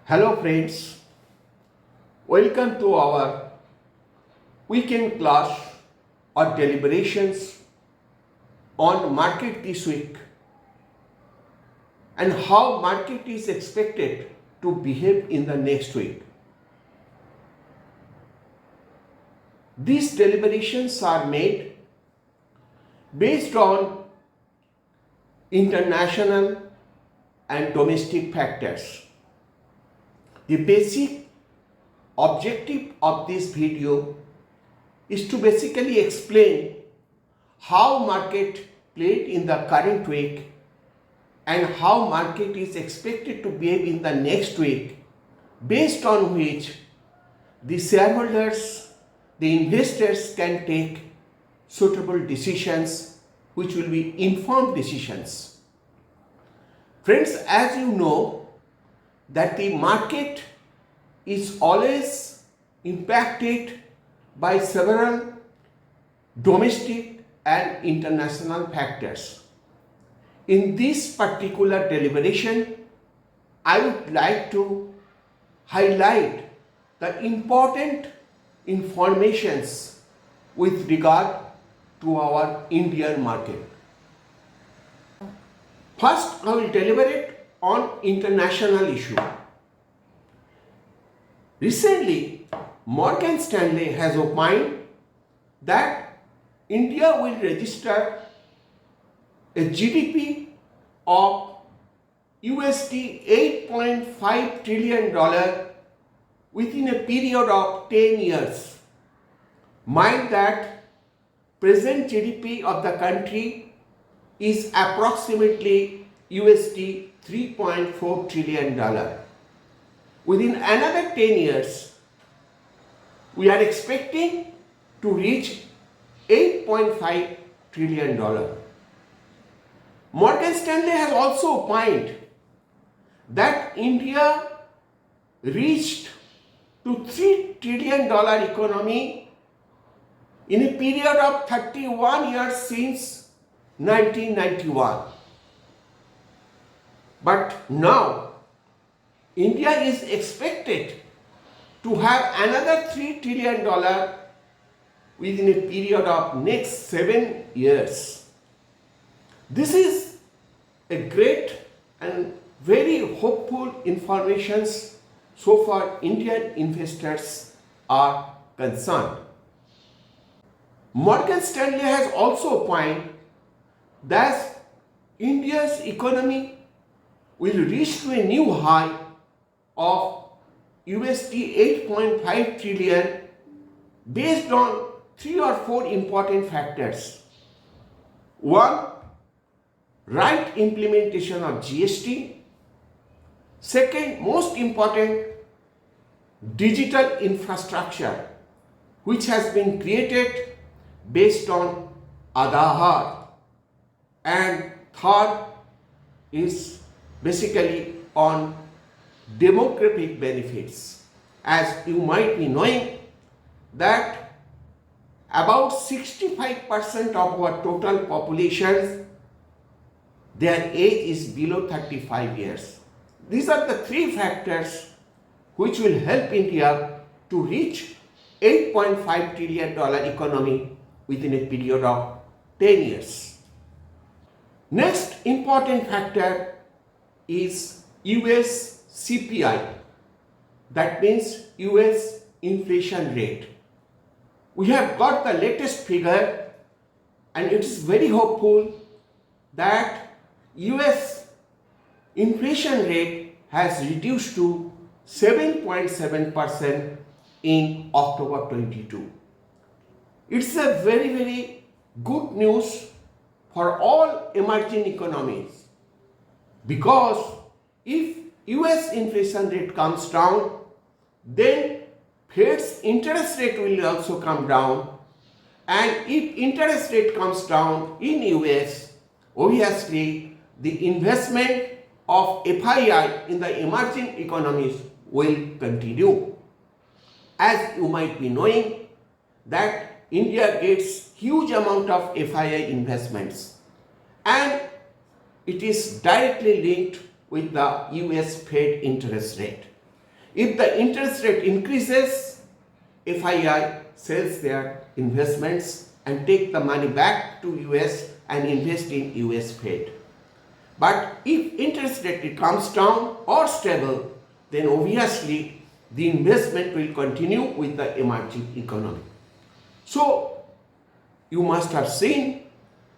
Hello friends, welcome to our weekend class or deliberations on market this week and how market is expected to behave in the next week. These deliberations are made based on international and domestic factors. The basic objective of this video is to basically explain how market played in the current week and how market is expected to behave in the next week, based on which the shareholders, the investors can take suitable decisions which will be informed decisions. Friends, as you know, that the market is always impacted by several domestic and international factors. In this particular deliberation, I would like to highlight the important informations with regard to our Indian market. First, I will deliberate on international issue. Recently, Morgan Stanley has opined that India will register a GDP of USD 8.5 trillion within a period of 10 years. Mind that present GDP of the country is approximately USD 3.4 trillion. Within another 10 years, we are expecting to reach $8.5 trillion. Morgan Stanley has also opined that India reached to $3 trillion economy in a period of 31 years since 1991. But now, India is expected to have another $3 trillion within a period of next 7 years. This is a great and very hopeful information so far Indian investors are concerned. Morgan Stanley has also opined that India's economy will reach to a new high of USD 8.5 trillion based on 3 or 4 important factors. One, right implementation of GST. Second, most important, digital infrastructure which has been created based on Aadhaar. And third is basically on demographic benefits. As you might be knowing that about 65% of our total population, their age is below 35 years. These are the 3 factors which will help India to reach $8.5 trillion economy within a period of 10 years. Next important factor is US CPI, that means US inflation rate. We have got the latest figure and it is very hopeful that US inflation rate has reduced to 7.7% in October 22. It's a very good news for all emerging economies, because if US inflation rate comes down, then Fed's interest rate will also come down, and if interest rate comes down in US, obviously the investment of FII in the emerging economies will continue. As you might be knowing that India gets huge amount of FII investments, and it is directly linked with the US Fed interest rate. If the interest rate increases, FII sells their investments and take the money back to US and invest in US Fed. But if interest rate comes down or stable, then obviously the investment will continue with the emerging economy. So you must have seen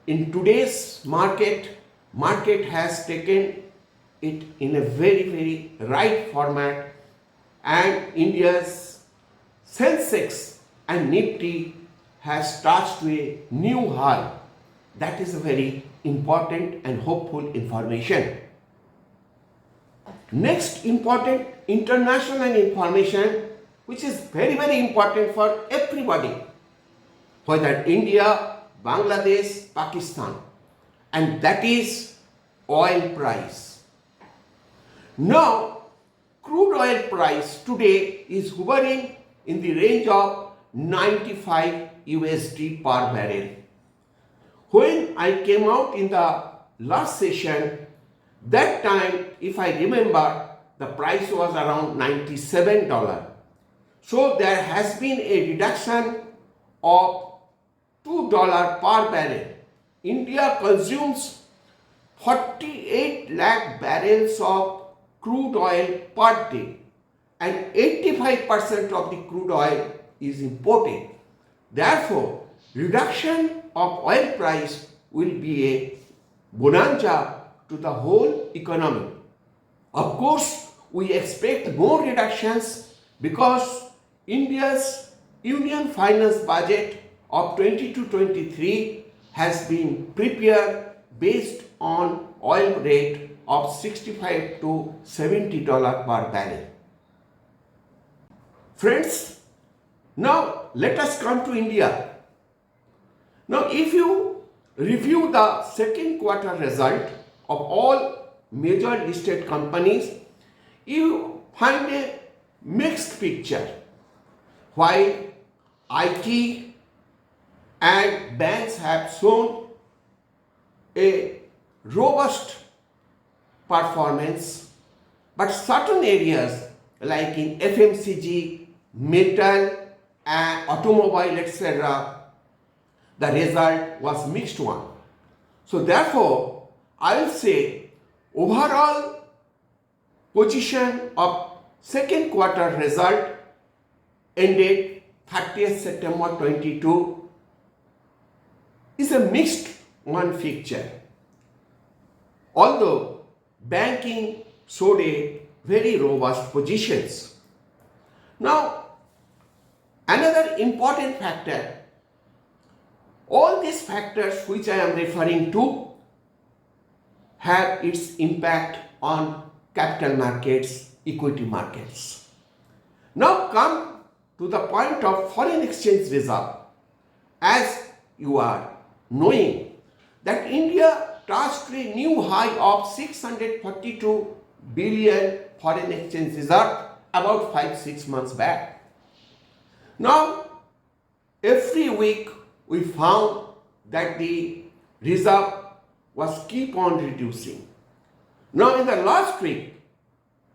in today's market has taken it in a very right format, and India's Sensex and Nifty has touched a new high. That is a very important and hopeful information. Next important international information, which is very important for everybody, whether India, Bangladesh, Pakistan, and that is oil price. Now, crude oil price today is hovering in the range of 95 USD per barrel. When I came out in the last session, that time, if I remember, the price was around $97. So there has been a reduction of $2 per barrel. India consumes 48 lakh barrels of crude oil per day, and 85% of the crude oil is imported. Therefore, reduction of oil price will be a bonanza to the whole economy. Of course, we expect more reductions because India's Union Finance Budget of 22-23 has been prepared based on oil rate of $65 to $70 per barrel. Friends, now let us come to India. Now, if you review the second quarter result of all major listed companies, you find a mixed picture. While IT and banks have shown a robust performance, but certain areas like in FMCG, metal and automobile, etc., the result was mixed one. So therefore, I will say overall position of second quarter result ended 30th September 22 is a mixed one picture. Although banking showed a very robust positions. Now, another important factor, all these factors which I am referring to have its impact on capital markets, equity markets. Now come to the point of foreign exchange reserve. As you are knowing that India touched a new high of 642 billion foreign exchange reserve about 5-6 months back. Now, every week we found that the reserve was keep on reducing. Now, in the last week,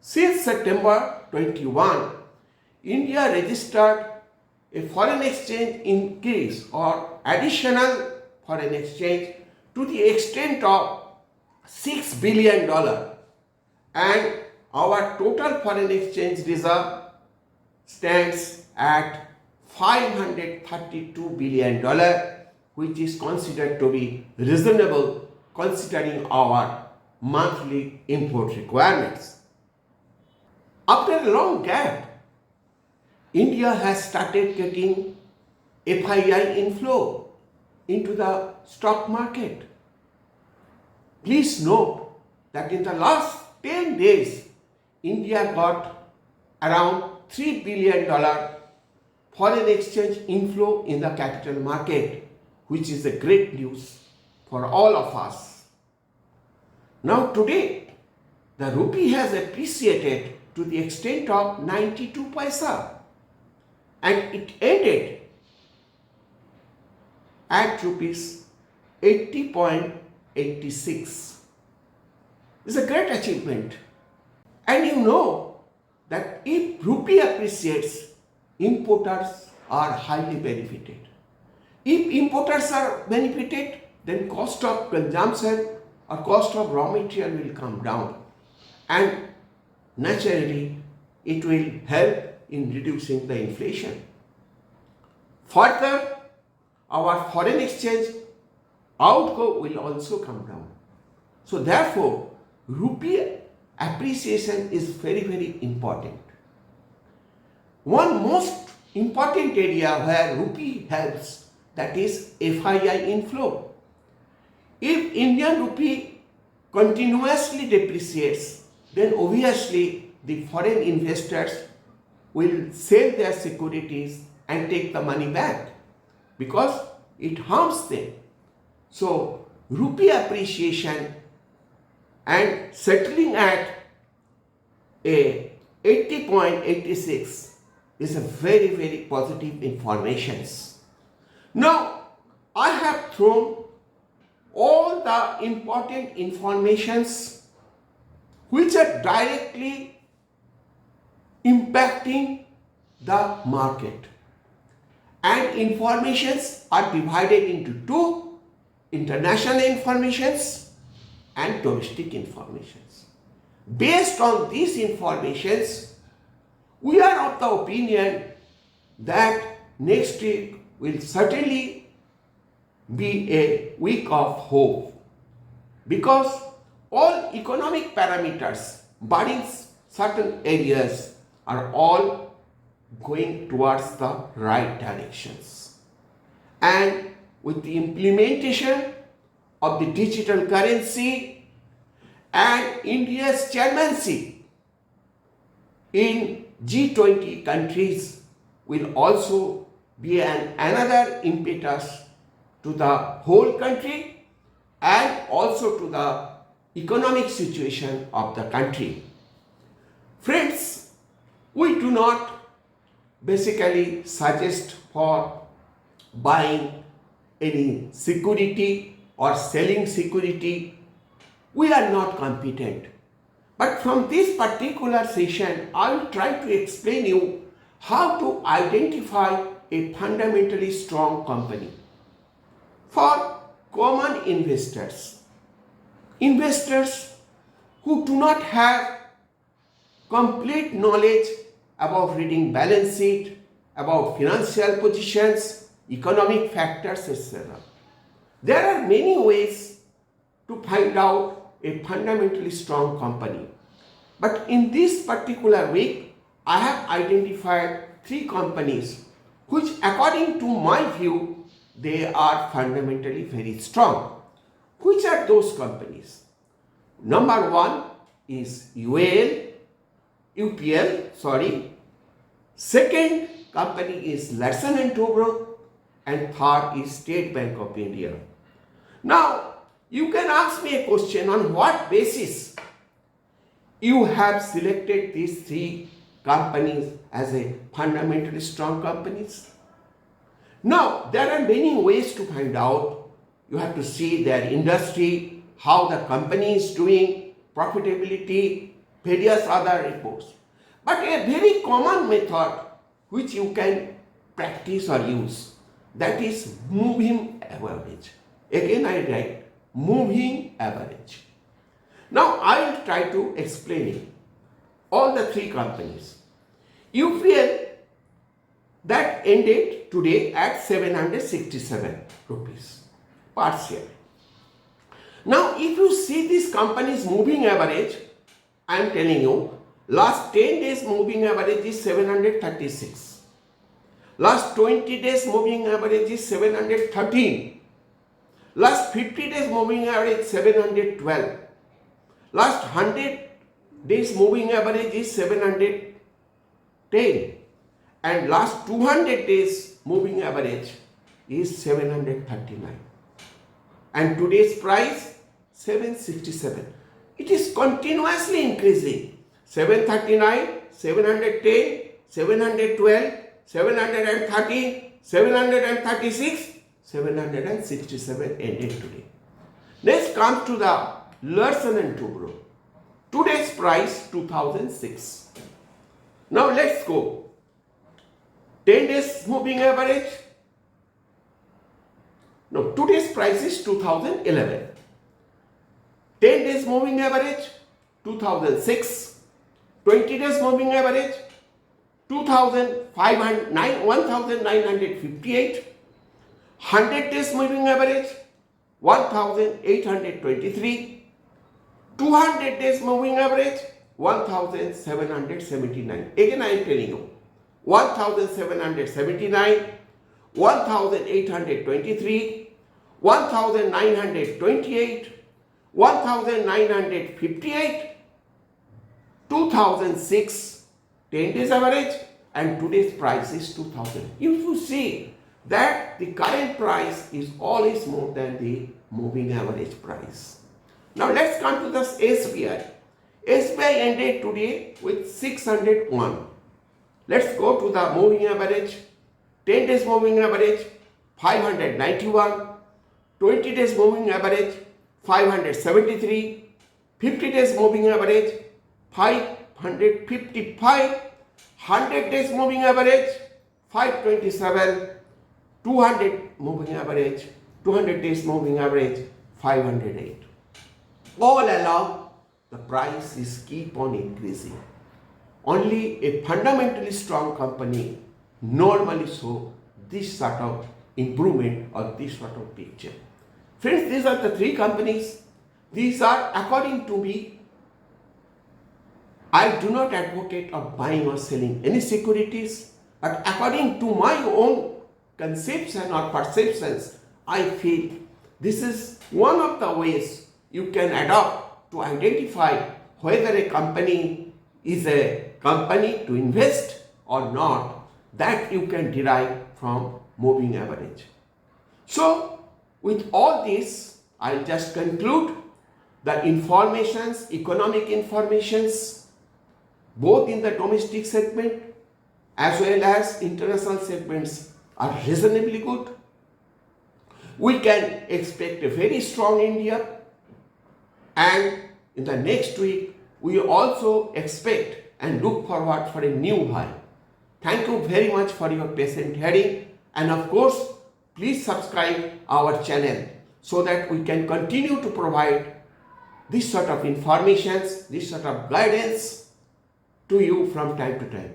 since September 21, India registered a foreign exchange increase or additional foreign exchange to the extent of $6 billion, and our total foreign exchange reserve stands at $532 billion, which is considered to be reasonable considering our monthly import requirements. After a long gap, India has started getting FII inflow into the stock market. Please note that in the last 10 days, India got around $3 billion foreign exchange inflow in the capital market, which is a great news for all of us. Now today, the rupee has appreciated to the extent of 92 paisa, and it ended at rupees 80.86. It's a great achievement. And you know that if rupee appreciates, importers are highly benefited. If importers are benefited, then cost of consumption or cost of raw material will come down, and naturally it will help in reducing the inflation. Further, our foreign exchange outgo will also come down. So therefore, rupee appreciation is very, very important. One most important area where rupee helps, that is FII inflow. If Indian rupee continuously depreciates, then obviously the foreign investors will sell their securities and take the money back because it harms them. So rupee appreciation and settling at a 80.86 is a very, very positive information. Now, I have thrown all the important informations which are directly impacting the market, and informations are divided into two: international informations and domestic informations. Based on these informations, we are of the opinion that next week will certainly be a week of hope, because all economic parameters barring certain areas are all going towards the right directions. And with the implementation of the digital currency and India's chairmanship in G20 countries will also be another impetus to the whole country and also to the economic situation of the country. Friends, we do not basically suggest for buying any security or selling security. We are not competent. But from this particular session, I will try to explain you how to identify a fundamentally strong company. For common investors who do not have complete knowledge about reading balance sheet, about financial positions, economic factors, etc. There are many ways to find out a fundamentally strong company. But in this particular week, I have identified 3 companies which, according to my view, they are fundamentally very strong. Which are those companies? Number 1 is UPL. Second company is Larsen & Toubro, and third is State Bank of India. Now, you can ask me a question: on what basis you have selected these 3 companies as a fundamentally strong companies? Now, there are many ways to find out. You have to see their industry, how the company is doing, profitability, various other reports. But a very common method which you can practice or use, that is moving average. Again I write moving average. Now I will try to explain it. All the 3 companies. UPL, that ended today at 767 rupees per share. Now if you see this company's moving average, I am telling you, last 10 days moving average is 736. Last 20 days moving average is 713. Last 50 days moving average 712. Last 100 days moving average is 710. And last 200 days moving average is 739. And today's price 767. It is continuously increasing. 739, 710, 712, 713, 736, 767 ended today. Next comes to the Larsen & Toubro. Today's price 2006. Now let's go. 10 days moving average. No, today's price is 2011. 10 days moving average 2006. 20 days moving average 1958. 100 days moving average 1823. 200 days moving average 1779. Again I am telling you, 1779, 1823, 1928, 1958, 2006, 10 days average, and today's price is 2000. If you see that the current price is always more than the moving average price. Now let's come to this SBI. SBI ended today with 601. Let's go to the moving average. 10 days moving average 591. 20 days moving average 573. 50 days moving average 555. 100 days moving average 527. 200 moving average, 200 days moving average 508. All along the price is keep on increasing. Only a fundamentally strong company normally show this sort of improvement or this sort of picture. Friends, these are the three companies. These are, according to me, I do not advocate of buying or selling any securities, but according to my own conception or perceptions, I feel this is one of the ways you can adopt to identify whether a company is a company to invest or not, that you can derive from moving average. So with all this, I'll just conclude the informations, economic informations, both in the domestic segment as well as international segments are reasonably good. We can expect a very strong India, and in the next week we also expect and look forward for a new high. Thank you very much for your patient hearing, and of course please subscribe our channel so that we can continue to provide this sort of informations, this sort of guidance to you from time to time.